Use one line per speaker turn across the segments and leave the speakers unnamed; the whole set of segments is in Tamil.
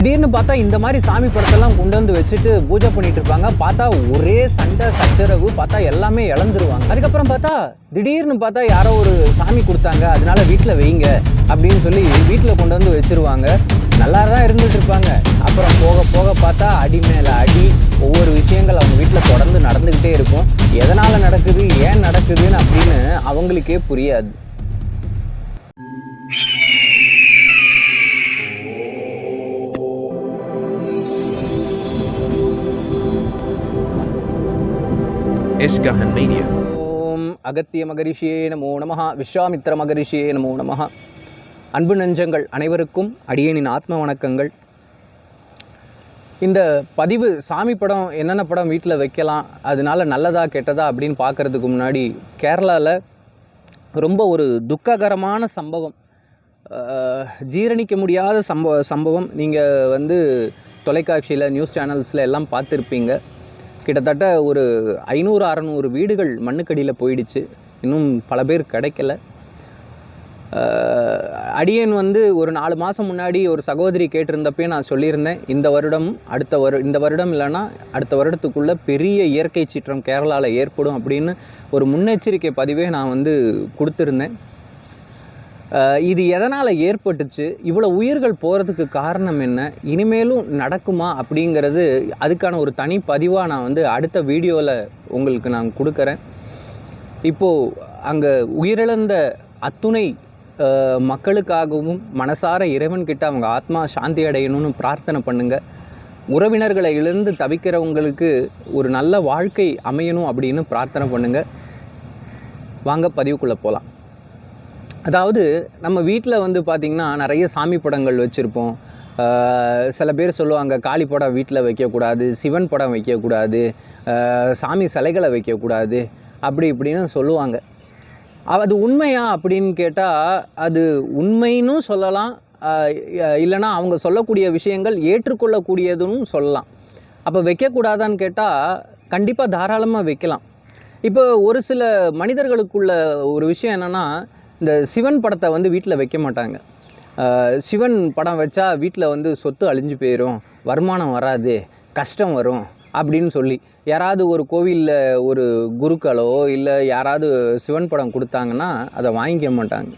திடீர்னு பார்த்தா இந்த மாதிரி சாமி படத்தெல்லாம் கொண்டு வந்து வச்சுட்டு பூஜை பண்ணிட்டு இருப்பாங்க. பார்த்தா ஒரே சண்டை சச்சரவு, பார்த்தா எல்லாமே இழந்துருவாங்க. அதுக்கப்புறம் பார்த்தா திடீர்னு பார்த்தா யாரோ ஒரு சாமி கொடுத்தாங்க, அதனால வீட்டில் வைங்க அப்படின்னு சொல்லி வீட்டில் கொண்டு வந்து வச்சிருவாங்க. நல்லா தான் இருந்துட்டு இருப்பாங்க. அப்புறம் போக போக பார்த்தா அடி மேலே அடி, ஒவ்வொரு விஷயங்கள் அவங்க வீட்டில் தொடர்ந்து நடந்துக்கிட்டே இருக்கும். எதனால் நடக்குது, ஏன் நடக்குதுன்னு அப்படின்னு அவங்களுக்கே புரியாது.
எஸ்கஹன் மீடியா.
ஓம் அகத்திய மகரிஷியே நமோ நமஹ, விஸ்வாமித்திர மகரிஷியே நமோ நமஹ. அன்பு நெஞ்சங்கள் அனைவருக்கும் அடியேனின் ஆத்ம வணக்கங்கள். இந்த பதிவு சாமி படம் என்னென்ன படம் வீட்டில் வைக்கலாம், அதனால நல்லதா கெட்டதா அப்படின்னு பார்க்குறதுக்கு முன்னாடி கேரளாவில் ரொம்ப ஒரு துக்ககரமான சம்பவம், ஜீரணிக்க முடியாத சம்பவம் நீங்கள் தொலைக்காட்சியில் நியூஸ் சேனல்ஸில் எல்லாம் பார்த்துருப்பீங்க. கிட்டத்தட்ட ஒரு 500-600 வீடுகள் மண்ணுக்கடியில் போயிடுச்சு. இன்னும் பல பேர் கிடைக்கல. அடியேன் ஒரு 4 மாதம் முன்னாடி ஒரு சகோதரி கேட்டிருந்தப்பே நான் சொல்லியிருந்தேன், இந்த வருடம் இல்லைன்னா அடுத்த வருடத்துக்குள்ளே பெரிய இயற்கை சீற்றம் கேரளாவில் ஏற்படும் அப்படின்னு ஒரு முன்னெச்சரிக்கை பதிவே நான் கொடுத்துருந்தேன். இது எதனால் ஏற்பட்டுச்சு, இவ்வளோ உயிர்கள் போகிறதுக்கு காரணம் என்ன, இனிமேலும் நடக்குமா அப்படிங்கிறது அதுக்கான ஒரு தனி பதிவாக நான் அடுத்த வீடியோவில் உங்களுக்கு நான் கொடுக்குறேன். இப்போது அங்கே உயிரிழந்த அத்துணை மக்களுக்காகவும் மனசார இறைவன்கிட்ட அவங்க ஆத்மா சாந்தி அடையணும்னு பிரார்த்தனை பண்ணுங்கள். உறவினர்களை இழந்து தவிக்கிறவங்களுக்கு ஒரு நல்ல வாழ்க்கை அமையணும் அப்படின்னு பிரார்த்தனை பண்ணுங்கள். வாங்க பதிவுக்குள்ளே போகலாம். அதாவது நம்ம வீட்டில் பார்த்திங்கன்னா நிறைய சாமி படங்கள் வச்சுருப்போம். சில பேர் சொல்லுவாங்க காளி படம் வீட்டில் வைக்கக்கூடாது, சிவன் படம் வைக்கக்கூடாது, சாமி சிலைகளை வைக்கக்கூடாது அப்படி இப்படின்னு சொல்லுவாங்க. அது உண்மையா அப்படின்னு கேட்டால் அது உண்மைன்னு சொல்லலாம், இல்லைனா அவங்க சொல்லக்கூடிய விஷயங்கள் ஏற்றுக்கொள்ளக்கூடியதுன்னு சொல்லலாம். அப்போ வைக்கக்கூடாதான்னு கேட்டால் கண்டிப்பாக தாராளமாக வைக்கலாம். இப்போ ஒரு சில மனிதர்களுக்குள்ள ஒரு விஷயம் என்னென்னா, இந்த சிவன் படத்தை வீட்டில் வைக்க மாட்டாங்க. சிவன் படம் வச்சா வீட்டில் சொத்து அழிஞ்சு போயிடும், வருமானம் வராது, கஷ்டம் வரும் அப்படின்னு சொல்லி யாராவது ஒரு கோவிலில் ஒரு குருக்களோ இல்லை யாராவது சிவன் படம் கொடுத்தாங்கன்னா அதை வாங்கிக்க மாட்டாங்க.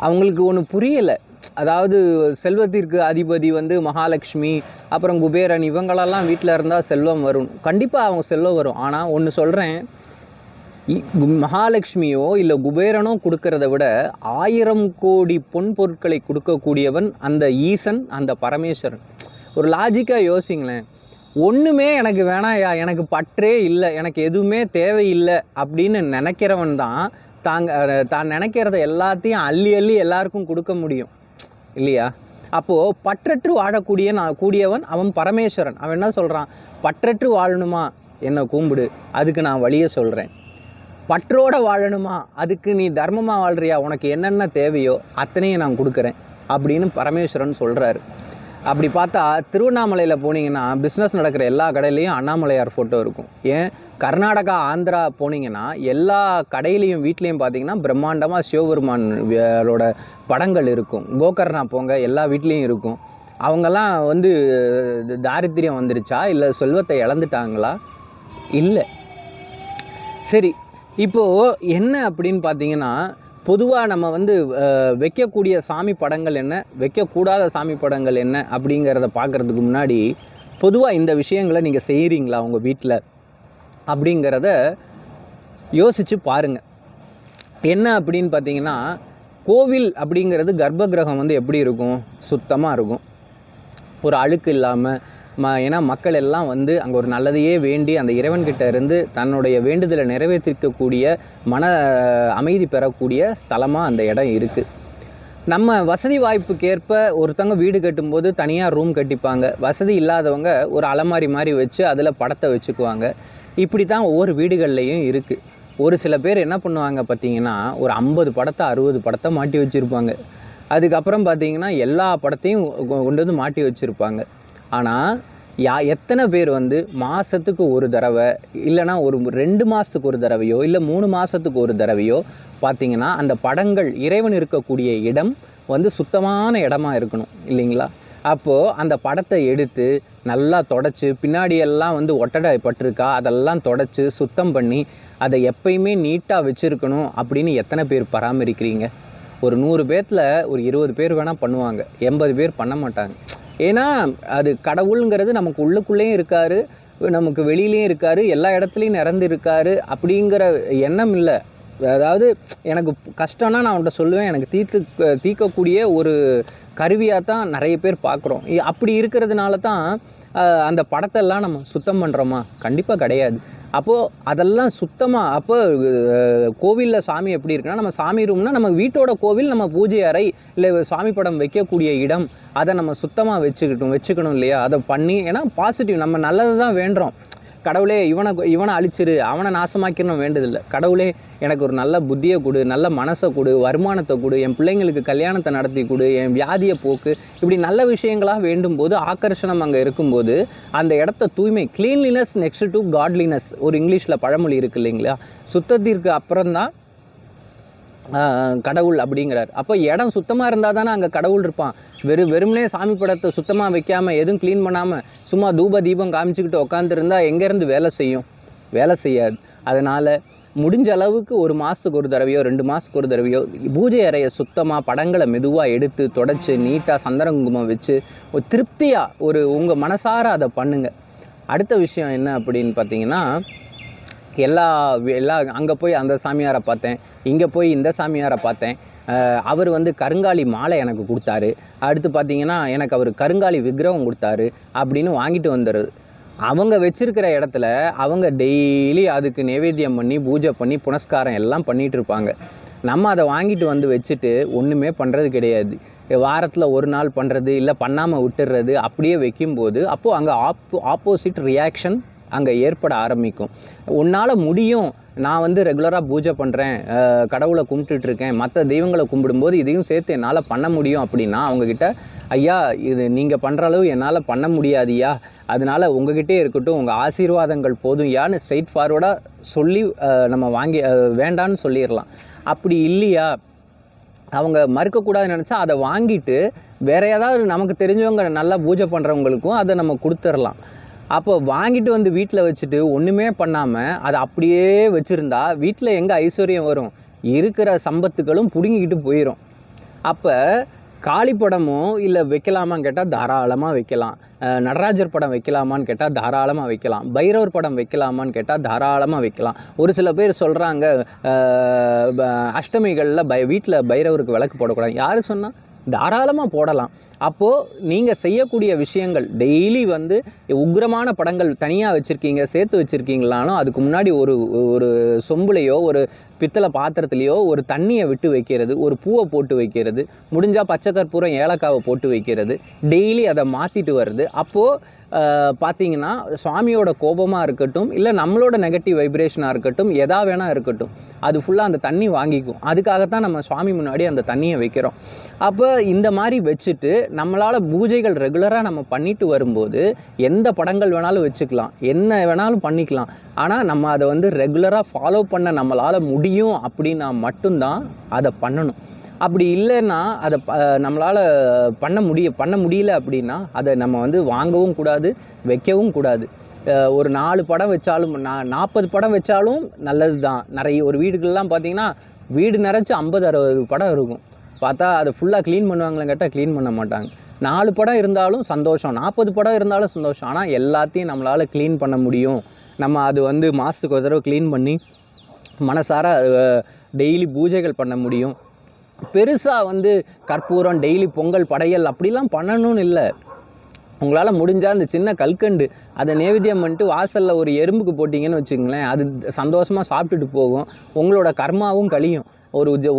அவங்களுக்கு ஒன்று புரியலை. அதாவது செல்வத்திற்கு அதிபதி மகாலட்சுமி, அப்புறம் குபேரன், இவங்களெல்லாம் வீட்டில் இருந்தால் செல்வம் வரும். கண்டிப்பாக அவங்க செல்வம் வரும். ஆனால் ஒன்று சொல்கிறேன், மகாலட்சுமியோ இல்லை குபேரனோ கொடுக்கறத விட 1000 கோடி பொன் பொருட்களை கொடுக்கக்கூடியவன் அந்த ஈசன், அந்த பரமேஸ்வரன். ஒரு லாஜிக்காக யோசிங்களேன். ஒன்றுமே எனக்கு வேணாயா, எனக்கு பற்றே இல்லை, எனக்கு எதுவுமே தேவையில்லை அப்படின்னு நினைக்கிறவன் தான் தான் நினைக்கிறத எல்லாத்தையும் அள்ளி அள்ளி எல்லாருக்கும் கொடுக்க முடியும் இல்லையா? அப்போது பற்றற்று கூடியவன் அவன் பரமேஸ்வரன். அவன் என்ன சொல்கிறான், பற்றற்று வாழணுமா என்னை கூம்பிடு, அதுக்கு நான் வழியை சொல்கிறேன். பற்றோட வாழணுமா, அதுக்கு நீ தர்மமாக வாழ்றியா, உனக்கு என்னென்ன தேவையோ அத்தனையும் நான் கொடுக்குறேன் அப்படின்னு பரமேஸ்வரன் சொல்கிறாரு. அப்படி பார்த்தா திருவண்ணாமலையில் போனீங்கன்னா பிஸ்னஸ் நடக்கிற எல்லா கடையிலையும் அண்ணாமலையார் ஃபோட்டோ இருக்கும். ஏன் கர்நாடகா, ஆந்திரா போனீங்கன்னா எல்லா கடையிலையும் வீட்லேயும் பார்த்தீங்கன்னா பிரம்மாண்டமாக சிவபெருமானோட படங்கள் இருக்கும். கோகர்ணா போங்க, எல்லா வீட்லேயும் இருக்கும். அவங்கெல்லாம் தாரித்திரியம் வந்துருச்சா இல்லை செல்வத்தை இழந்துட்டாங்களா? இல்லை. சரி, இப்போது என்ன அப்படின்னு பார்த்தீங்கன்னா, பொதுவாக நம்ம வைக்கக்கூடிய சாமி படங்கள் என்ன, வைக்கக்கூடாத சாமி படங்கள் என்ன அப்படிங்கிறத பார்க்குறதுக்கு முன்னாடி பொதுவாக இந்த விஷயங்களை நீங்கள் செய்கிறீங்களா உங்கள் வீட்டில் அப்படிங்கிறத யோசித்து பாருங்கள். என்ன அப்படின்னு பார்த்தீங்கன்னா, கோவில் அப்படிங்கிறது கர்ப்ப கிரகம் எப்படி இருக்கும், சுத்தமாக இருக்கும், ஒரு அழுக்கு இல்லாமல். ஏன்னா மக்கள் எல்லாம் அங்கே ஒரு நல்லதையே வேண்டி அந்த இறைவன்கிட்ட இருந்து தன்னுடைய வேண்டுதலை நிறைவேற்றிக்கக்கூடிய மன அமைதி பெறக்கூடிய ஸ்தலமாக அந்த இடம் இருக்குது. நம்ம வசதி வாய்ப்புக்கேற்ப ஒருத்தவங்க வீடு கட்டும்போது தனியாக ரூம் கட்டிப்பாங்க. வசதி இல்லாதவங்க ஒரு அலமாரி மாதிரி வச்சு அதில் படத்தை வச்சுக்குவாங்க. இப்படி தான் ஒவ்வொரு வீடுகள்லேயும் இருக்குது. ஒரு சில பேர் என்ன பண்ணுவாங்க பார்த்தீங்கன்னா, ஒரு 50 படத்தை 60 படத்தை மாட்டி வச்சுருப்பாங்க. அதுக்கப்புறம் பார்த்தீங்கன்னா எல்லா படத்தையும் கொண்டு மாட்டி வச்சுருப்பாங்க. ஆனால் எத்தனை பேர் மாதத்துக்கு ஒரு தடவை இல்லைனா ஒரு 2 மாதத்துக்கு ஒரு தடவையோ இல்லை 3 மாதத்துக்கு ஒரு தடவையோ பார்த்தீங்கன்னா அந்த படங்கள் இறைவன் இருக்கக்கூடிய இடம் சுத்தமான இடமா இருக்கணும் இல்லைங்களா? அப்போது அந்த படத்தை எடுத்து நல்லா தொடச்சி பின்னாடி எல்லாம் வந்து ஒட்டடை பட்டிருக்கா அதெல்லாம் தொடச்சி சுத்தம் பண்ணி அதை எப்பயுமே நீட்டாக வச்சுருக்கணும் அப்படின்னு எத்தனை பேர் பராமரிக்கிறீங்க? ஒரு 100 பேர்த்தில் ஒரு 20 பேர் வேணால் பண்ணுவாங்க, 80 பேர் பண்ண மாட்டாங்க. ஏன்னா அது கடவுளுங்கிறது நமக்கு உள்ளுக்குள்ளேயும் இருக்கார், நமக்கு வெளியிலையும் இருக்கார், எல்லா இடத்துலையும் நிறந்து இருக்கார் அப்படிங்கிற எண்ணம் இல்லை. அதாவது எனக்கு கஷ்டம்னா நான் அவன்கிட்ட சொல்லுவேன், எனக்கு தீர்க்கக்கூடிய ஒரு கருவியாக தான் நிறைய பேர் பார்க்குறோம். அப்படி இருக்கிறதுனால தான் அந்த படத்தெல்லாம் நம்ம சுத்தம் பண்ணுறோமா? கண்டிப்பாக கிடையாது. அப்போது அதெல்லாம் சுத்தமாக அப்போ கோவிலில் சாமி எப்படி இருக்குன்னா, நம்ம சாமி ரூம்னா நம்ம வீட்டோட கோவில், நம்ம பூஜை அறை இல்லை சாமி படம் வைக்கக்கூடிய இடம், அதை நம்ம சுத்தமாக வச்சுக்கணும் இல்லையா? அதை பண்ணி, ஏன்னா பாசிட்டிவ், நம்ம நல்லது தான் வேண்டுறோம். கடவுளே இவனை அழிச்சிரு, அவனை நாசமாக்கிடணும் வேண்டதில்லை. கடவுளே எனக்கு ஒரு நல்ல புத்தியை கொடு, நல்ல மனசை கொடு, வருமானத்தை கொடு, என் பிள்ளைங்களுக்கு கல்யாணத்தை நடத்தி கொடு, என் வியாதியை போக்கு, இப்படி நல்ல விஷயங்களாக வேண்டும் போது ஆக்கர்ஷணம் அங்கே இருக்கும்போது அந்த இடத்த தூய்மை, கிளீன்லினஸ் நெக்ஸ்ட் டு காட்லினஸ், ஒரு இங்கிலீஷில் பழமொழி இருக்குது இல்லைங்களா? சுத்தத்திற்கு அப்புறம்தான் கடவுள் அப்படிங்கிறார். அப்போ இடம் சுத்தமாக இருந்தால் தானே அங்கே கடவுள் இருப்பான். வெறுமனே சாமி படத்தை சுத்தமாக வைக்காமல் எதுவும் க்ளீன் பண்ணாமல் சும்மா தூப தீபம் காமிச்சிக்கிட்டு உட்காந்துருந்தா எங்கேருந்து வேலை செய்யும்? வேலை செய்யாது. அதனால் முடிஞ்ச அளவுக்கு 1 மாதத்துக்கு ஒரு தடவையோ 2 மாதத்துக்கு ஒரு தடவையோ பூஜை அறையை சுத்தமாக படங்களை மெதுவாக எடுத்து தொடச்சி நீட்டாக சந்தன குங்குமம் வச்சு ஒரு திருப்தியாக உங்கள் மனசார அதை பண்ணுங்கள். அடுத்த விஷயம் என்ன அப்படின்னு பார்த்தீங்கன்னா, எல்லா அங்கே போய் அந்த சாமியாரை பார்த்தேன், இங்கே போய் இந்த சாமியாரை பார்த்தேன், அவர் வந்து கருங்காலி மாலை எனக்கு கொடுத்தாரு, அடுத்து பார்த்தீங்கன்னா எனக்கு அவர் கருங்காலி விக்கிரகம் கொடுத்தாரு அப்படின்னு வாங்கிட்டு வந்துடுறது. அவங்க வச்சிருக்கிற இடத்துல அவங்க டெய்லி அதுக்கு நைவேத்தியம் பண்ணி பூஜை பண்ணி புனஸ்காரம் எல்லாம் பண்ணிகிட்டு இருப்பாங்க. நம்ம அதை வாங்கிட்டு வந்து வச்சுட்டு ஒன்றுமே பண்ணுறது கிடையாது. வாரத்தில் ஒரு நாள் பண்ணுறது, இல்லை பண்ணாமல் விட்டுடுறது, அப்படியே வைக்கும்போது அப்போது அங்கே ஆப்போசிட் ரியாக்ஷன் அங்கே ஏற்பட ஆரம்பிக்கும். உன்னால் முடியும், நான் வந்து ரெகுலராக பூஜை பண்ணுறேன், கடவுளை கும்பிட்டுட்ருக்கேன், மற்ற தெய்வங்களை கும்பிடும்போது இதையும் சேர்த்து என்னால் பண்ண முடியும் அப்படின்னா அவங்கக்கிட்ட, ஐயா இது நீங்கள் பண்ணுற அளவு என்னால் பண்ண முடியாதியா, அதனால் உங்ககிட்டே இருக்கட்டும், உங்கள் ஆசீர்வாதங்கள் போதும் யான்னு ஸ்ட்ரைட் ஃபார்வர்டாக சொல்லி நம்ம வாங்கி வேண்டான்னு சொல்லிடலாம். அப்படி இல்லையா, அவங்க மறுக்கக்கூடாதுன்னு நினச்சா அதை வாங்கிட்டு வேறு ஏதாவது நமக்கு தெரிஞ்சவங்க நல்லா பூஜை பண்ணுறவங்களுக்கும் அதை நம்ம கொடுத்துடலாம். அப்போ வாங்கிட்டு வந்து வீட்டில் வச்சுட்டு ஒன்றுமே பண்ணாமல் அதை அப்படியே வச்சுருந்தா வீட்டில் எங்கே ஐஸ்வர்யம் வரும்? இருக்கிற சம்பத்துகளும் பிடுங்கிக்கிட்டு போயிடும். அப்போ காளி படமோ இல்லை வைக்கலாமான்னு கேட்டால் தாராளமாக வைக்கலாம். நடராஜர் படம் வைக்கலாமான்னு கேட்டால் தாராளமாக வைக்கலாம். பைரவர் படம் வைக்கலாமான்னு கேட்டால் தாராளமாக வைக்கலாம். ஒரு சில பேர் சொல்கிறாங்க அஷ்டமிகளில் வீட்டில் பைரவருக்கு விளக்கு போடக்கூடாது. யார் சொன்னால்? தாராளமாக போடலாம். அப்போது நீங்கள் செய்யக்கூடிய விஷயங்கள் டெய்லி வந்து உக்ரமான படங்கள் தனியாக வச்சுருக்கீங்க, சேர்த்து வச்சுருக்கீங்களாலும் அதுக்கு முன்னாடி ஒரு சொம்புலையோ ஒரு பித்தளை பாத்திரத்துலையோ ஒரு தண்ணியை விட்டு வைக்கிறது, ஒரு பூவை போட்டு வைக்கிறது, முடிஞ்சால் பச்சை கற்பூரம் ஏலக்காவை போட்டு வைக்கிறது, டெய்லி அதை மாற்றிட்டு வருது. அப்போது பார்த்தீங்கன்னா சுவாமியோட கோபமாக இருக்கட்டும், இல்லை நம்மளோட நெகட்டிவ் வைப்ரேஷனாக இருக்கட்டும், எதா வேணால் இருக்கட்டும், அது ஃபுல்லாக அந்த தண்ணி வாங்கிக்கும். அதுக்காகத்தான் நம்ம சுவாமி முன்னாடி அந்த தண்ணியை வைக்கிறோம். அப்போ இந்த மாதிரி வச்சுட்டு நம்மளால் பூஜைகள் ரெகுலராக நம்ம பண்ணிட்டு வரும்போது எந்த படங்கள் வேணாலும் வச்சுக்கலாம், என்ன வேணாலும் பண்ணிக்கலாம். ஆனால் நம்ம அதை வந்து ரெகுலராக ஃபாலோ பண்ண நம்மளால் முடியும் அப்படின்னா மட்டும்தான் அதை பண்ணணும். அப்படி இல்லைன்னா அதை நம்மளால் பண்ண முடியல அப்படின்னா அதை நம்ம வந்து வாங்கவும் கூடாது, வைக்கவும் கூடாது. ஒரு 4 படம் வச்சாலும் 40 படம் வச்சாலும் நல்லது தான். நிறைய ஒரு வீடுகள்லாம் பார்த்திங்கன்னா வீடு நிறைச்சி 50-60 படம் இருக்கும். பார்த்தா அதை ஃபுல்லாக க்ளீன் பண்ணுவாங்களான்னு கேட்டால் க்ளீன் பண்ண மாட்டாங்க. 4 படம் இருந்தாலும் சந்தோஷம், 40 படம் இருந்தாலும் சந்தோஷம். ஆனால் எல்லாத்தையும் நம்மளால் க்ளீன் பண்ண முடியும். நம்ம அது வந்து மாதத்துக்கு ஒரு தடவை க்ளீன் பண்ணி மனசார டெய்லி பூஜைகள் பண்ண முடியும். பெருசாக வந்து கற்பூரம் டெய்லி பொங்கல் படையல் அப்படிலாம் பண்ணணும்னு இல்லை. உங்களால் முடிஞ்சால் அந்த சின்ன கல்கண்டு அதை நைவேத்தியம் பண்ணிட்டு வாசலில் ஒரு எறும்புக்கு போட்டிங்கன்னு வச்சுங்களேன், அது சந்தோஷமாக சாப்பிட்டுட்டு போகும், உங்களோட கர்மாவும் கழியும்.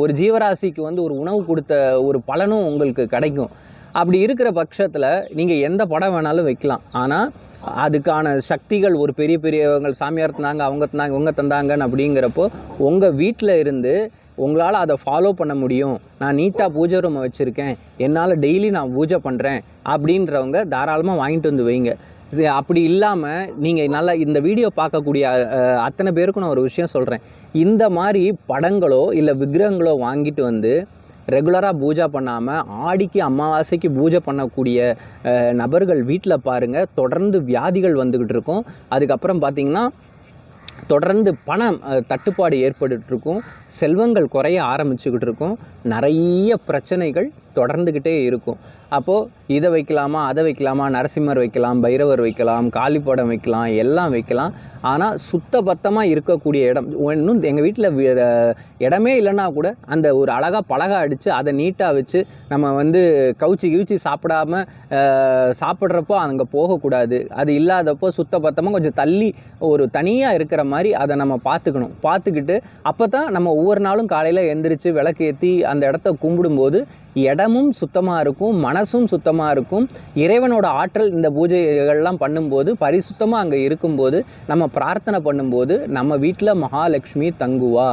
ஒரு ஜீவராசிக்கு வந்து ஒரு உணவு கொடுத்த ஒரு பலனும் உங்களுக்கு கிடைக்கும். அப்படி இருக்கிற பட்சத்தில் நீங்கள் எந்த படம் வேணாலும் வைக்கலாம். ஆனால் அதுக்கான சக்திகள் ஒரு பெரியவங்க சாமியார் தந்தாங்க, அவங்க தந்தாங்க, இவங்க தந்தாங்கன்னு அப்படிங்கிறப்போ உங்கள் வீட்டில் இருந்து உங்களால் அதை ஃபாலோ பண்ண முடியும். நான் நீட்டாக பூஜை ரூமை வச்சுருக்கேன், என்னால் டெய்லி நான் பூஜை பண்ணுறேன் அப்படின்றவங்க தாராளமாக வாங்கிட்டு வந்து வைங்க. அப்படி இல்லாமல் நீங்கள் நல்லா இந்த வீடியோ பார்க்கக்கூடிய அத்தனை பேருக்கும் நான் ஒரு விஷயம் சொல்கிறேன். இந்த மாதிரி படங்களோ இல்லை விக்கிரகங்களோ வாங்கிட்டு வந்து ரெகுலராக பூஜை பண்ணாமல் ஆடிக்கு அமாவாசைக்கு பூஜை பண்ணக்கூடிய நபர்கள் வீட்டில் பாருங்கள் தொடர்ந்து வியாதிகள் வந்துக்கிட்டு இருக்கும். அதுக்கப்புறம் பார்த்திங்கன்னா தொடர்ந்து பணம் தட்டுப்பாடு ஏற்பட்டுருக்கும், செல்வங்கள் குறைய ஆரம்பிச்சுக்கிட்டு இருக்கும், நிறைய பிரச்சனைகள் தொடர்ந்துக்கிட்டே இருக்கும். அப்போது இதை வைக்கலாமா, அதை வைக்கலாமா, நரசிம்மர் வைக்கலாம், பைரவர் வைக்கலாம், காளிப்படம் வைக்கலாம், எல்லாம் வைக்கலாம். ஆனால் சுத்தபத்தமாக இருக்கக்கூடிய இடம் இன்னும் எங்கள் வீட்டில் இடமே இல்லைன்னா கூட அந்த ஒரு அழகாக பலகை அடித்து அதை நீட்டாக வச்சு நம்ம வந்து கவுச்சி சாப்பிடாம சாப்பிட்றப்போ அங்கே போகக்கூடாது. அது இல்லாதப்போ சுத்தபத்தமாக கொஞ்சம் தள்ளி ஒரு தனியாக இருக்கிற மாதிரி அதை நம்ம பார்த்துக்கணும். பார்த்துக்கிட்டு அப்போ தான் நம்ம ஒவ்வொரு நாளும் காலையில் எந்திரிச்சு விளக்கு ஏற்றி அந்த இடத்த கும்பிடும்போது இடமும் சுத்தமாக இருக்கும், மனசும் சுத்தமாக இருக்கும். இறைவனோட ஆற்றல் இந்த பூஜைகள்லாம் பண்ணும்போது பரிசுத்தமாக அங்கே இருக்கும்போது நம்ம பிரார்த்தனை பண்ணும்போது நம்ம வீட்டில் மகாலட்சுமி தங்குவா,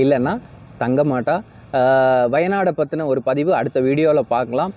இல்லைன்னா தங்க மாட்டா. வயநாடை பற்றின ஒரு பதிவு அடுத்த வீடியோவில் பார்க்கலாம்.